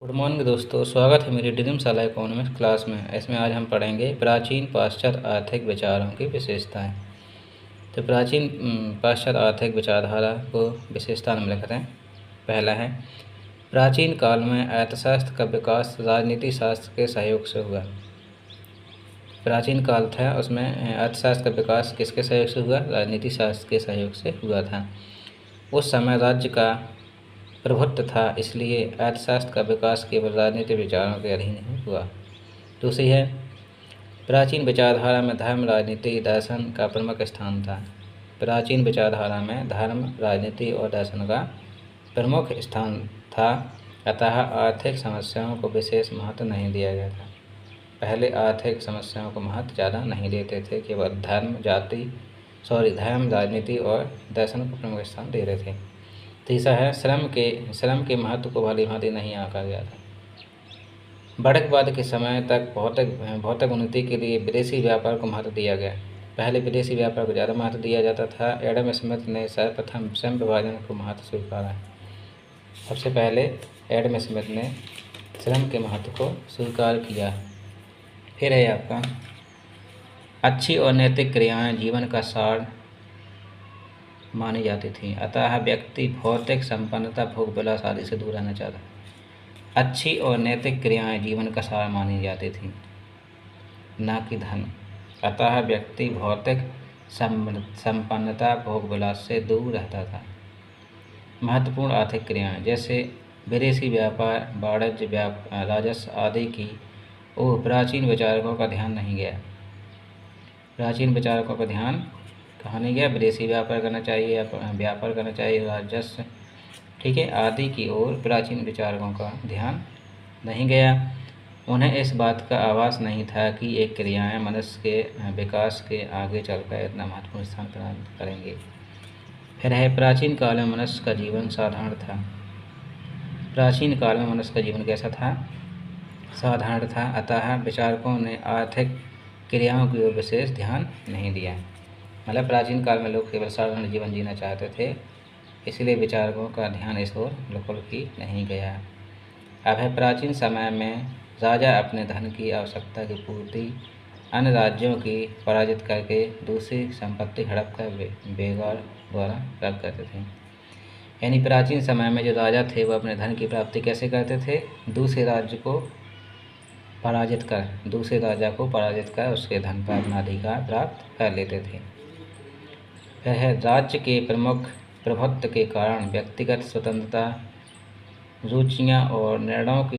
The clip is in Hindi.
गुड मॉर्निंग दोस्तों, स्वागत है मेरी ड्रीमशाला इकोनॉमिक्स क्लास में। इसमें आज हम पढ़ेंगे प्राचीन पाश्चात्य आर्थिक विचारों की विशेषताएं। तो प्राचीन पाश्चात्य आर्थिक विचारधारा को विशेषता निम्नलिखित हैं। पहला है, प्राचीन काल में अर्थशास्त्र का विकास राजनीति शास्त्र के सहयोग से हुआ। प्राचीन काल था, उसमें अर्थशास्त्र का विकास किसके सहयोग से हुआ? राजनीति शास्त्र के सहयोग से हुआ था। उस समय राज्य का प्रभुत्व था, इसलिए अर्थशास्त्र का विकास केवल राजनीतिक विचारों के अधीन ही हुआ। दूसरी है, प्राचीन विचारधारा में धर्म, राजनीति, दर्शन का प्रमुख स्थान था। प्राचीन विचारधारा में धर्म, राजनीति और दर्शन का प्रमुख स्थान था, अतः आर्थिक समस्याओं को विशेष महत्व नहीं दिया गया था। पहले आर्थिक समस्याओं को महत्व ज़्यादा नहीं देते थे, केवल धर्म, राजनीति और दर्शन को प्रमुख स्थान दे रहे थे। तीसरा है, श्रम के महत्व को भली भांति नहीं आंका गया था। बढ़कवाद के समय तक भौतिक उन्नति के लिए विदेशी व्यापार को महत्व दिया गया। पहले विदेशी व्यापार को ज़्यादा महत्व दिया जाता था। एडम स्मिथ ने सर्वप्रथम श्रम विभाजन को महत्व स्वीकारा। सबसे पहले एडम स्मिथ ने श्रम के महत्व को स्वीकार किया। फिर है आपका, अच्छी और नैतिक क्रियाएं जीवन का सार मानी जाती थी, अतः व्यक्ति भौतिक संपन्नता, भोग विलास आदि से दूर रहना चाहता। अच्छी और नैतिक क्रियाएं जीवन का सार मानी जाती थी, न कि धन, अतः व्यक्ति भौतिक संपन्नता, भोग विलास से दूर रहता था। महत्वपूर्ण आर्थिक क्रियाएं जैसे विदेशी व्यापार, वाणिज्य, राजस्व आदि की ओर प्राचीन विचारकों का ध्यान नहीं गया। प्राचीन विचारकों का ध्यान कहाँ नहीं गया? विदेशी व्यापार करना चाहिए, राजस्व, ठीक है, आदि की ओर प्राचीन विचारकों का ध्यान नहीं गया। उन्हें इस बात का आभास नहीं था कि ये क्रियाएं मनुष्य के विकास के आगे चलकर इतना महत्वपूर्ण स्थान प्रदान करेंगे। फिर है, प्राचीन काल में मनुष्य का जीवन साधारण था। प्राचीन काल में मनुष्य का जीवन कैसा था? साधारण था, अतः विचारकों ने आर्थिक क्रियाओं की ओर विशेष ध्यान नहीं दिया। मतलब प्राचीन काल में लोग केवल साधारण जीवन जीना चाहते थे, इसलिए विचारकों का ध्यान इस ओर बिल्कुल ही नहीं गया। अब है, प्राचीन समय में राजा अपने धन की आवश्यकता की पूर्ति अन्य राज्यों की पराजित करके दूसरी संपत्ति हड़प कर बेगार द्वारा प्राप्त करते थे। यानी प्राचीन समय में जो राजा थे वो अपने धन की प्राप्ति कैसे करते थे? दूसरे राजा को पराजित कर उसके धन पर अपना अधिकार प्राप्त कर लेते थे। फिर है, राज्य के प्रमुख प्रभुत्व के कारण व्यक्तिगत स्वतंत्रता, रुचियां और निर्णयों की